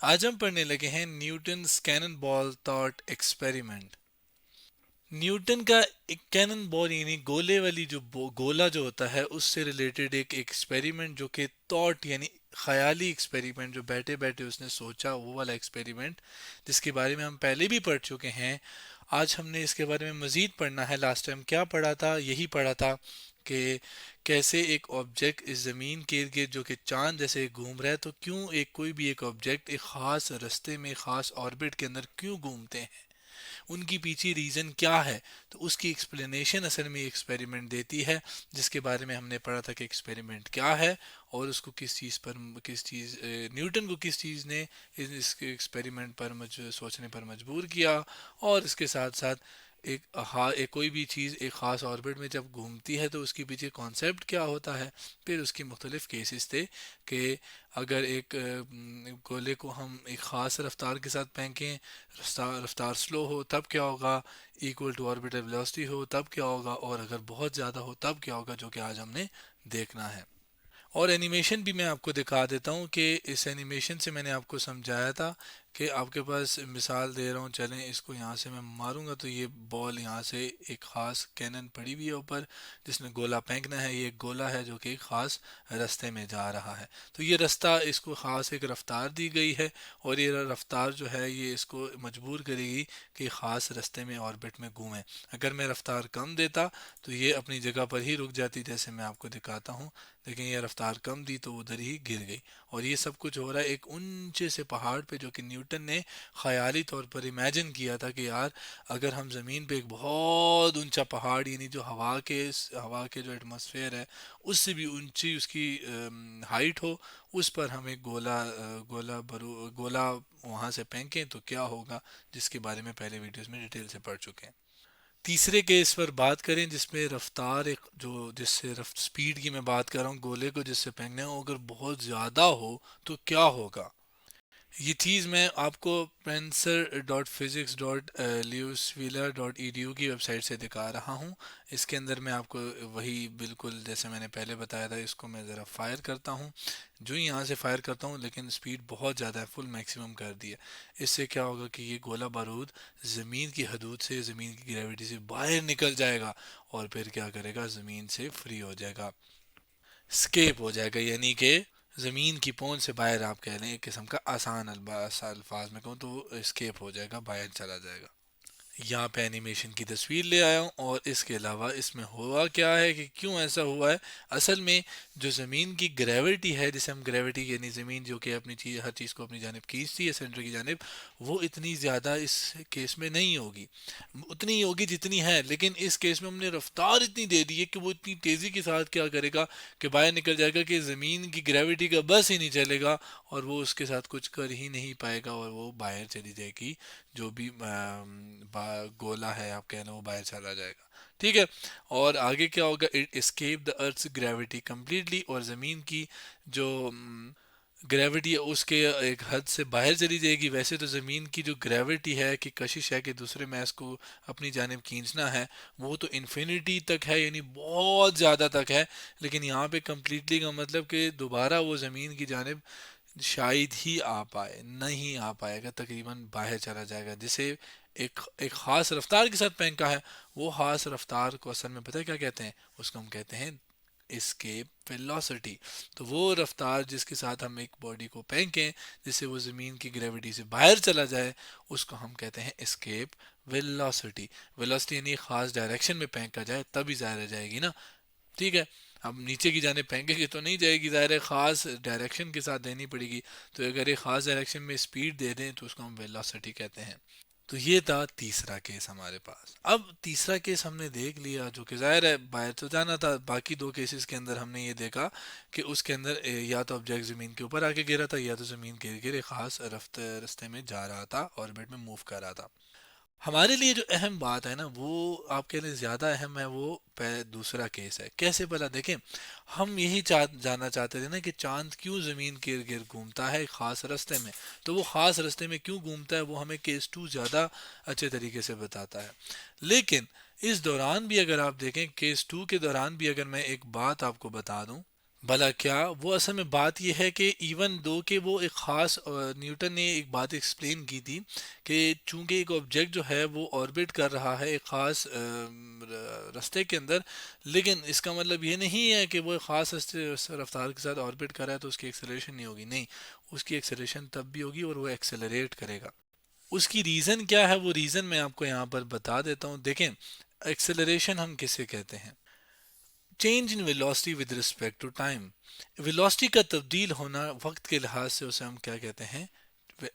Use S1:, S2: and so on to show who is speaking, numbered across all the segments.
S1: आज हम पढ़ने लगे हैं Newton's cannon ball thought experiment. Newton का एक कैनन बॉल यानी गोले वाली जो गोला जो होता है उससे रिलेटेड एक एक्सपेरिमेंट जो कि थॉट यानी ख्याली एक्सपेरिमेंट, जो बैठे बैठे उसने सोचा वो वाला एक्सपेरिमेंट, जिसके बारे में हम पहले भी पढ़ चुके हैं। आज हमने इसके बारे में मज़ीद पढ़ना है। लास्ट टाइम क्या पढ़ा था? यही पढ़ा था कि कैसे एक ऑब्जेक्ट इस ज़मीन के इर्द गिर्द जो कि चांद जैसे घूम रहा है, तो क्यों एक कोई भी एक ऑब्जेक्ट एक ख़ास रास्ते में ख़ास ऑर्बिट के अंदर क्यों घूमते हैं, उनकी पीछे रीज़न क्या है। तो उसकी एक्सप्लेनेशन असल में एक्सपेरिमेंट देती है, जिसके बारे में हमने पढ़ा था कि एक्सपेरिमेंट क्या है और उसको किस चीज़ पर किस चीज़ न्यूटन को किस चीज़ ने इस एक्सपेरिमेंट पर सोचने पर मजबूर किया। और इसके साथ साथ एक कोई भी चीज़ एक ख़ास ऑर्बिट में जब घूमती है तो उसके पीछे कॉन्सेप्ट क्या होता है। फिर उसके मुख्तलिफ केसेस थे कि अगर एक गोले को हम एक ख़ास रफ्तार के साथ फेंकें, रफ्तार स्लो हो तब क्या होगा, इक्वल टू ऑर्बिटल वेलोसिटी हो तब क्या होगा, और अगर बहुत ज़्यादा हो तब क्या होगा, जो कि आज हमने देखना है। और एनिमेशन भी मैं आपको दिखा देता हूँ कि इस एनिमेशन से मैंने आपको समझाया था कि आपके पास मिसाल दे रहा हूँ। चलें, इसको यहाँ से मैं मारूंगा तो ये बॉल यहाँ से एक ख़ास कैनन पड़ी हुई है ऊपर, जिसने गोला फेंकना है। ये एक गोला है जो कि एक ख़ास रास्ते में जा रहा है। तो ये रास्ता, इसको ख़ास एक रफ्तार दी गई है और ये रफ्तार जो है ये इसको मजबूर करेगी कि ख़ास रास्ते में ऑर्बिट में घूमें। अगर मैं रफ्तार कम देता तो ये अपनी जगह पर ही रुक जाती, जैसे मैं आपको दिखाता हूँ। लेकिन ये रफ्तार कम दी तो उधर ही गिर गई। और ये सब कुछ हो रहा है एक ऊंचे से पहाड़ पे, जो कि न्यूटन ने ख्याली तौर पर इमेजिन किया था कि यार अगर हम ज़मीन पे एक बहुत ऊंचा पहाड़ यानी जो हवा के जो एटमॉस्फेयर है उससे भी ऊंची उसकी हाइट हो, उस पर हम एक गोला वहाँ से फेंकें तो क्या होगा, जिसके बारे में पहले वीडियोस में डिटेल से पढ़ चुके हैं। तीसरे केस पर बात करें जिसमें रफ्तार एक जो जिससे रफ्त स्पीड की मैं बात कर रहा हूँ, गोले को जिससे फेंकना है वो अगर बहुत ज़्यादा हो तो क्या होगा। ये चीज़ मैं आपको pensar.physics.leosvilla.edu की वेबसाइट से दिखा रहा हूँ। इसके अंदर मैं आपको वही बिल्कुल जैसे मैंने पहले बताया था, इसको मैं ज़रा फायर करता हूँ। जो ही यहाँ से फायर करता हूँ, लेकिन स्पीड बहुत ज़्यादा है, फुल मैक्सिमम कर दिया। इससे क्या होगा कि ये गोला बारूद ज़मीन की हदूद से, ज़मीन की ग्रेविटी से बाहर निकल जाएगा और फिर क्या करेगा, ज़मीन से फ्री हो जाएगा, स्केप हो जाएगा। यानी कि ज़मीन की पहुंच से बाहर, आप कह लें एक किस्म का आसान अल्फाज में कहूँ तो स्केप हो जाएगा, बाहर चला जाएगा। यहाँ पे एनिमेशन की तस्वीर ले आया हूँ। और इसके अलावा इसमें हुआ क्या है कि क्यों ऐसा हुआ है। असल में जो ज़मीन की ग्रेविटी है, जिसे हम ग्रेविटी यानी ज़मीन जो कि अपनी चीज़ हर चीज़ को अपनी जानिब खींचती है सेंटर की जानिब, वो इतनी ज़्यादा इस केस में नहीं होगी। उतनी ही होगी जितनी है, लेकिन इस केस में हमने रफ्तार इतनी दे दी है कि वो इतनी तेज़ी के साथ क्या करेगा कि बाहर निकल जाएगा कि ज़मीन की ग्रेविटी का बस ही नहीं चलेगा और वो उसके साथ कुछ कर ही नहीं पाएगा और वो बाहर चली जाएगी। जो भी गोला है आप कहना, वो बाहर चला जाएगा। ठीक है। और आगे क्या होगा, it escape the earth's gravity completely, और ज़मीन की जो ग्रेविटी है उसके एक हद से बाहर चली जाएगी। वैसे तो ज़मीन की जो ग्रेविटी है कि कशिश है कि दूसरे मैस को अपनी जानिब खींचना है, वो तो इन्फिनिटी तक है यानी बहुत ज़्यादा तक है। लेकिन यहाँ पे कंप्लीटली का मतलब कि दोबारा वो ज़मीन की जानिब शायद ही आ पाए, नहीं आ पाएगा, तकरीबन बाहर चला जाएगा। जिसे एक एक ख़ास रफ्तार के साथ फेंका है, वो ख़ास रफ्तार को असल में पता है क्या कहते हैं, उसको हम कहते हैं एस्केप वेलोसिटी। तो वो रफ्तार जिसके साथ हम एक बॉडी को फेंकें जिससे वो ज़मीन की ग्रेविटी से बाहर चला जाए, उसको हम कहते हैं एस्केप वेलोसिटी। वेलोसिटी यानी ख़ास डायरेक्शन में फेंका जाए तभी ज़ाहिर जाएगी ना। ठीक है। अब नीचे की जाने फेंकेंगे तो नहीं जाएगी, ज़ाहिर है ख़ास डायरेक्शन के साथ देनी पड़ेगी। तो अगर एक ख़ास डायरेक्शन में स्पीड दे दें तो उसको हम वेलोसिटी कहते हैं। तो ये था तीसरा केस हमारे पास। अब तीसरा केस हमने देख लिया, जो कि ज़ाहिर है बाहर तो जाना था। बाकी दो केसेस के अंदर हमने ये देखा कि उसके अंदर या तो ऑब्जेक्ट ज़मीन के ऊपर आके गिरा था या तो ज़मीन के गिर एक ख़ास रास्ते में जा रहा था, ऑर्बिट में मूव कर रहा था। हमारे लिए जो अहम बात है ना, वो आपके लिए ज़्यादा अहम है, वो दूसरा केस है। कैसे भला देखें, हम यही जानना चाहते थे ना कि चांद क्यों ज़मीन के इर्द गिर्द घूमता है एक ख़ास रास्ते में। तो वो ख़ास रास्ते में क्यों घूमता है वो हमें केस टू ज़्यादा अच्छे तरीके से बताता है। लेकिन इस दौरान भी अगर आप देखें, केस टू के दौरान भी अगर मैं एक बात आपको बता दूं, भला क्या वो असल में बात यह है कि इवन दो कि वो एक ख़ास न्यूटन ने एक बात एक्सप्लेन की थी कि चूंकि एक ऑब्जेक्ट जो है वो ऑर्बिट कर रहा है एक ख़ास रास्ते के अंदर, लेकिन इसका मतलब ये नहीं है कि वो एक ख़ास रफ्तार के साथ ऑर्बिट कर रहा है तो उसकी एक्सेलरेशन नहीं होगी। नहीं, उसकी एक्सेलरेशन तब भी होगी और वो एक्सेलरेट करेगा। उसकी रीज़न क्या है, वो रीज़न मैं आपको यहाँ पर बता देता हूँ। देखें, एक्सेलरेशन हम किसे कहते हैं? Change in velocity with respect to time. Velocity का तब्दील होना वक्त के लिहाज से, उसे हम क्या कहते हैं?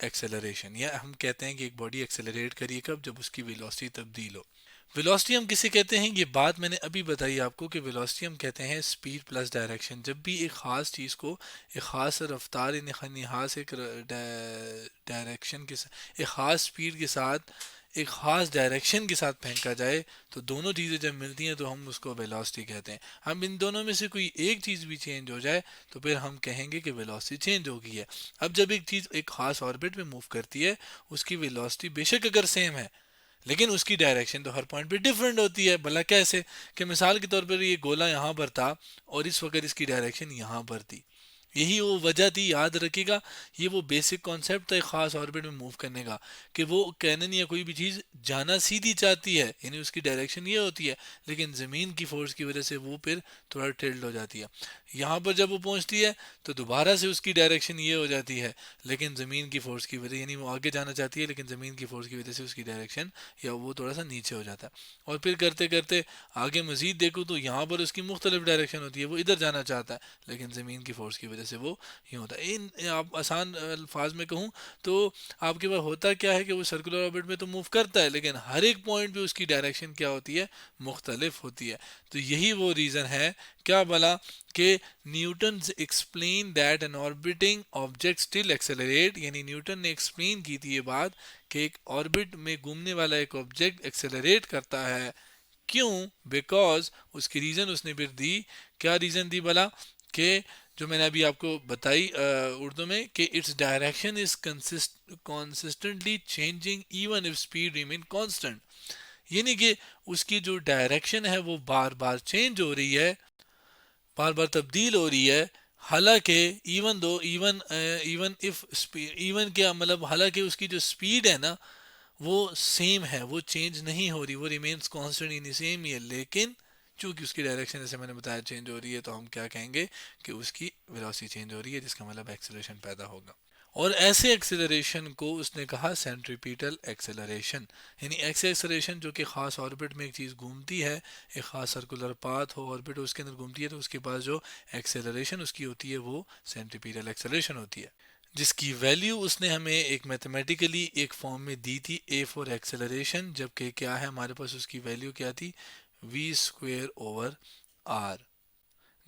S1: एक्सेलरेशन। या हम कहते हैं कि एक बॉडी एक्सेलरेट करिए कब? जब उसकी वेलोसिटी तब्दील हो। वेलोसिटी हम किसे कहते हैं? ये बात मैंने अभी बताई आपको कि वेलोसिटी हम कहते हैं स्पीड प्लस डायरेक्शन। जब भी एक ख़ास चीज़ को एक ख़ास रफ्तार यानी ख़ास एक डायरेक्शन के साथ, एक ख़ास स्पीड के साथ, एक ख़ास डायरेक्शन के साथ फेंका जाए, तो दोनों चीज़ें जब मिलती हैं तो हम उसको वेलोसिटी कहते हैं। हम इन दोनों में से कोई एक चीज़ भी चेंज हो जाए तो फिर हम कहेंगे कि वेलोसिटी चेंज हो गई है। अब जब एक चीज़ एक ख़ास ऑर्बिट में मूव करती है, उसकी वेलोसिटी बेशक अगर सेम है, लेकिन उसकी डायरेक्शन तो हर पॉइंट पे डिफरेंट होती है। भला कैसे? कि मिसाल के तौर पर ये गोला यहाँ पर था और इस वक्त इसकी डायरेक्शन यहाँ पर थी। यही वो वजह थी, याद रखिएगा। ये वो बेसिक कॉन्सेप्ट था एक खास ऑर्बिट में मूव करने का, कि वो कैनन या कोई भी चीज़ जाना सीधी चाहती है, यानी उसकी डायरेक्शन ये होती है, लेकिन ज़मीन की फोर्स की वजह से वो फिर थोड़ा टिल्ट हो जाती है। यहाँ पर जब वो पहुँचती है तो दोबारा से उसकी डायरेक्शन ये हो जाती है, लेकिन ज़मीन की फोर्स की वजह, यानी वो आगे जाना चाहती है लेकिन ज़मीन की फोर्स की वजह से उसकी डायरेक्शन या वो थोड़ा सा नीचे हो जाता है। और फिर करते करते आगे मज़ीद देखो तो यहाँ पर उसकी मुख्तलिफ डायरेक्शन होती है, वो इधर जाना चाहता है लेकिन ज़मीन की फोर्स की वजह से वो यूँ होता है। इन आप आसान अल्फाज में कहूँ तो आपके पास होता क्या है कि वो सर्कुलर ऑर्बिट में तो मूव करता है, लेकिन हर एक पॉइंट पे उसकी डायरेक्शन क्या होती है? मुख्तलिफ होती है। तो यही वो रीज़न है, क्या भला, कि Newton explain that an orbiting object still accelerate, यानी न्यूटन ने एक्सप्लेन की थी ये बात कि एक ऑर्बिट में घूमने वाला एक ऑब्जेक्ट एक्सेलरेट करता है। क्यों? बिकॉज उसकी रीज़न उसने फिर दी। क्या रीज़न दी भला? कि जो मैंने अभी आपको बताई उर्दू में, कि its direction is consistently changing even if speed remain constant. यानी कि उसकी जो डायरेक्शन है वो बार बार चेंज हो रही है, बार बार तब्दील हो रही है। हालांकि even though even even if even क्या मतलब, हालांकि उसकी जो स्पीड है ना वो सेम है, वो चेंज नहीं हो रही, वो रिमेन्स कांस्टेंट यानी सेम ही है, लेकिन चूंकि उसकी डायरेक्शन जैसे मैंने बताया चेंज हो रही है, तो हम क्या कहेंगे कि उसकी वेलोसिटी चेंज हो रही है, जिसका मतलब एक्सेलरेशन पैदा होगा। और ऐसे एक्सेलरेशन को उसने कहा सेंट्रीपिटल एक्सेलरेशन। यानी ऐसे एक्सेलरेशन जो कि ख़ास ऑर्बिट में एक चीज़ घूमती है, एक ख़ास सर्कुलर पाथ हो, ऑर्बिट उसके अंदर घूमती है, तो उसके पास जो एक्सेलरेशन उसकी होती है वो सेंट्रीपिटल एक्सेलरेशन होती है, जिसकी वैल्यू उसने हमें एक मैथमेटिकली एक फॉर्म में दी थी, ए फॉर एक्सेलरेशन। जबकि क्या है हमारे पास उसकी वैल्यू क्या थी? V square over R.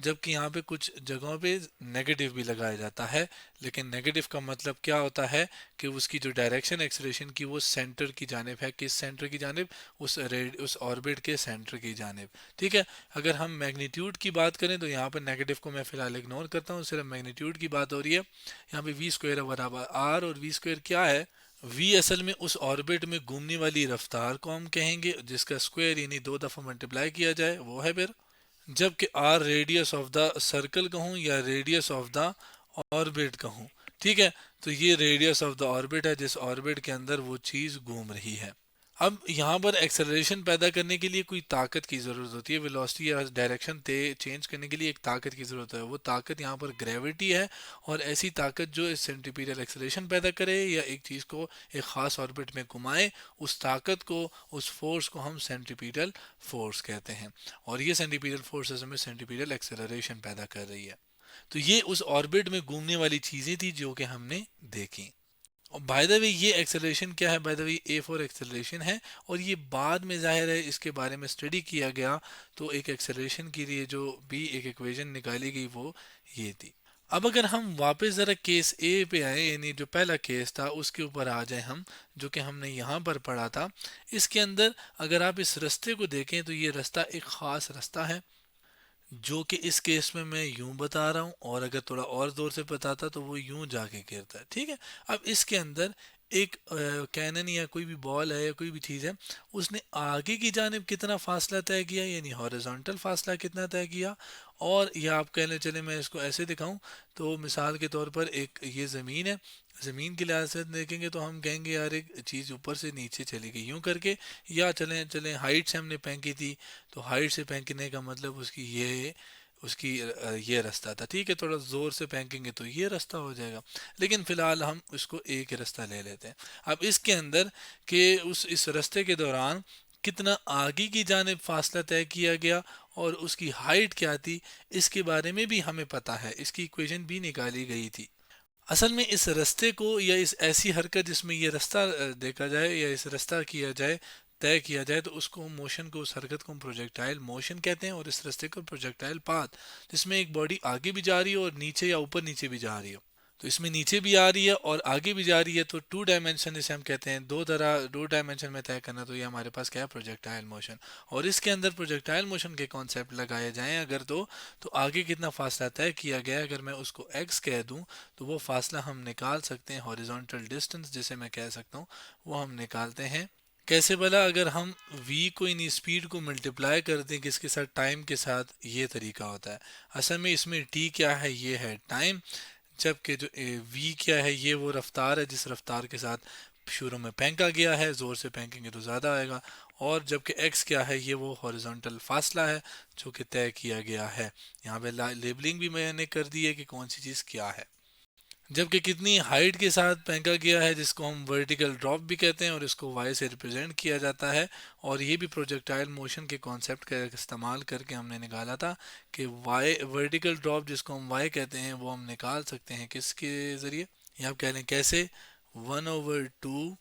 S1: जबकि यहाँ पे कुछ जगहों पे नेगेटिव भी लगाया जाता है, लेकिन नेगेटिव का मतलब क्या होता है कि उसकी जो डायरेक्शन एक्सेलरेशन की वो सेंटर की जानिब है। किस सेंटर की जानिब? उस ऑर्बिट के सेंटर की जानिब। ठीक है। अगर हम मैग्नीट्यूड की बात करें तो यहाँ पर नेगेटिव को मैं फिलहाल इग्नोर करता हूँ, सिर्फ मैग्नीट्यूड की बात हो रही है। यहाँ पे वी स्क्वेयर बराबर आर, और वी स्क्वेयर क्या है? वी असल में उस ऑर्बिट में घूमने वाली रफ्तार को हम कहेंगे, जिसका स्क्वायर यानी दो दफ़ा मल्टीप्लाई किया जाए वो है फिर। जबकि R radius of the circle कहूँ या रेडियस ऑफ द ऑर्बिट कहूँ, ठीक है, तो ये रेडियस ऑफ द ऑर्बिट है जिस ऑर्बिट के अंदर वो चीज़ घूम रही है। अब यहाँ पर एक्सेलरेशन पैदा करने के लिए कोई ताकत की ज़रूरत होती है, वेलोसिटी या डायरेक्शन चेंज करने के लिए एक ताकत की ज़रूरत है। वो ताकत यहाँ पर ग्रेविटी है, और ऐसी ताकत जो सेंट्रीपिटल एक्सेलरेशन पैदा करे या एक चीज़ को एक ख़ास ऑर्बिट में घुमाए, उस ताकत को, उस फोर्स को हम सेंट्रीपिटल फोर्स कहते हैं। और ये सेंट्रीपिटल फोर्स असल में सेंट्रीपिटल एक्सेलरेशन पैदा कर रही है। तो ये उस ऑर्बिट में घूमने वाली चीज़ें थी जो कि हमने देखी। और बाय द वे ये एक्सेलरेशन क्या है? By the way A for acceleration है, और ये बाद में जाहिर है इसके बारे में स्टडी किया गया, तो एक एक्सेलरेशन के लिए जो भी एक इक्वेशन निकाली गई वो ये थी। अब अगर हम वापस ज़रा केस ए पे आए, यानी जो पहला केस था उसके ऊपर आ जाए हम, जो कि हमने यहाँ पर पढ़ा था। इसके अंदर अगर आप इस रास्ते को देखें तो ये रास्ता एक ख़ास रास्ता है, जो कि इस केस में मैं यूं बता रहा हूं, और अगर थोड़ा और जोर से बताता तो वो यूं जाके गिरता है। ठीक है। अब इसके अंदर एक कैनन या कोई भी बॉल है या कोई भी चीज़ है, उसने आगे की जानिब कितना फासला तय किया, यानी हॉरिजॉन्टल फासला कितना तय किया। और या आप कहने चले मैं इसको ऐसे दिखाऊं, तो मिसाल के तौर पर एक ये ज़मीन है, ज़मीन के लिहाज से देखेंगे तो हम कहेंगे यार एक चीज़ ऊपर से नीचे चली गई यूं करके, या चलें चलें हाइट से हमने फेंकी थी, तो हाइट से फेंकने का मतलब उसकी ये उसकी ये रास्ता था, ठीक है, थोड़ा ज़ोर से फेंकेंगे तो ये रास्ता हो जाएगा। लेकिन फ़िलहाल हम उसको एक ही रास्ता ले लेते हैं। अब इसके अंदर कि उस इस रास्ते के दौरान कितना आगे की जानिब फासला तय किया गया और उसकी हाइट क्या थी, इसके बारे में भी हमें पता है, इसकी इक्वेशन भी निकाली गई थी। असल में इस रास्ते को या इस ऐसी हरकत जिसमें ये रास्ता देखा जाए या इस रास्ता किया जाए, तय किया जाए, तो उसको मोशन को, उस हरकत को हम प्रोजेक्टाइल मोशन कहते हैं, और इस रास्ते को प्रोजेक्टाइल पाथ, जिसमें एक बॉडी आगे भी जा रही हो और नीचे या ऊपर नीचे भी जा रही हो। तो इसमें नीचे भी आ रही है और आगे भी जा रही है, तो टू डायमेंशन इसे हम कहते हैं, दो डायमेंशन में तय करना, तो ये हमारे पास क्या है, प्रोजेक्टाइल मोशन। और इसके अंदर प्रोजेक्टाइल मोशन के कॉन्सेप्ट लगाए जाएं अगर, तो आगे कितना फासला तय किया गया है, अगर मैं उसको x कह दूं, तो वो फासला हम निकाल सकते हैं, हॉरिजॉन्टल डिस्टेंस जिसे मैं कह सकता हूँ, वो हम निकालते हैं। कैसे भला, अगर हम v को यानी स्पीड को मल्टीप्लाई कर दें किसके साथ, टाइम के साथ, ये तरीका होता है। असल में इसमें t क्या है, ये है टाइम, जबकि जो v क्या है, ये वो रफ्तार है जिस रफ्तार के साथ शुरू में फेंका गया है, ज़ोर से फेंकेंगे तो ज़्यादा आएगा। और जबकि x क्या है, ये वो हॉरिजॉन्टल फासला है जो कि तय किया गया है। यहाँ पे लेबलिंग भी मैंने कर दी है कि कौन सी चीज़ क्या है। जबकि कितनी हाइट के साथ फेंका गया है, जिसको हम वर्टिकल ड्रॉप भी कहते हैं और इसको वाई से रिप्रेजेंट किया जाता है। और ये भी प्रोजेक्टाइल मोशन के कॉन्सेप्ट का इस्तेमाल करके हमने निकाला था कि वाई वर्टिकल ड्रॉप जिसको हम वाई कहते हैं, वो हम निकाल सकते हैं किसके ज़रिए, ये आप कह लें कैसे, 1/2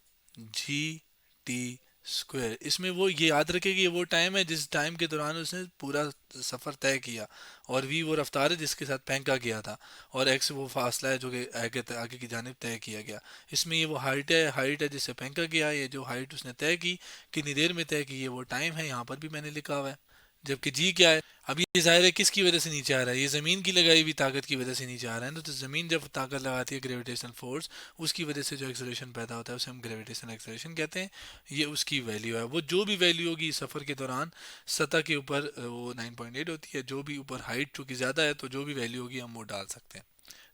S1: GT स्क्वायर। इसमें वो ये याद रखें कि ये वो टाइम है जिस टाइम के दौरान उसने पूरा सफ़र तय किया, और v वो रफ्तार है जिसके साथ फेंका गया था, और x वो फासला है जो कि आगे की जानिब तय किया गया। इसमें ये वो हाइट है जिससे फेंका गया, ये जो हाइट उसने तय की, कितनी देर में तय की, ये वो टाइम है, यहाँ पर भी मैंने लिखा हुआ है। जबकि जी क्या है, अब ये जाहिर है किसकी वजह से नीचे आ रहा है, ये ज़मीन की लगाई हुई ताकत की वजह से नीचे आ रहा है ना। तो ज़मीन जब ताकत लगाती है, ग्रेविटेशनल फोर्स, उसकी वजह से जो एक्सेलरेशन पैदा होता है उसे हम ग्रेविटेशनल एक्सेलरेशन कहते हैं। ये उसकी वैल्यू है, वो जो भी वैल्यू होगी सफ़र के दौरान सतह के ऊपर, वो 9.8 होती है, जो भी ऊपर हाइट चूँकि ज़्यादा है, तो जो भी वैल्यू होगी हम वो डाल सकते हैं।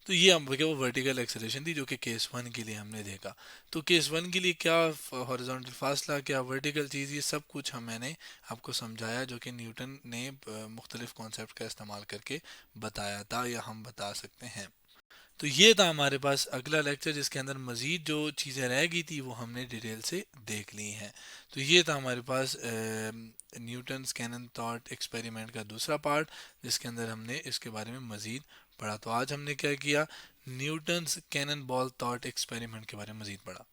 S1: तो ये हम वो वर्टिकल एक्सेलरेशन थी जो कि केस वन के लिए हमने देखा। तो केस वन के लिए क्या हॉरिजॉन्टल फासला, क्या वर्टिकल चीज़, ये सब कुछ मैंने आपको समझाया, जो कि न्यूटन ने मुख्तलिफ कॉन्सेप्ट का इस्तेमाल करके बताया था, या हम बता सकते हैं। तो ये था हमारे पास अगला लेक्चर, जिसके अंदर मज़ीद जो चीज़ें रह गई थी वो हमने डिटेल से देख ली हैं। तो ये था हमारे पास न्यूटन कैनन थॉट एक्सपेरिमेंट का दूसरा पार्ट, जिसके अंदर हमने इसके बारे में मज़ीद पढ़ा। तो आज हमने क्या किया, Newton's cannon ball thought experiment के बारे में मज़ीद पढ़ा।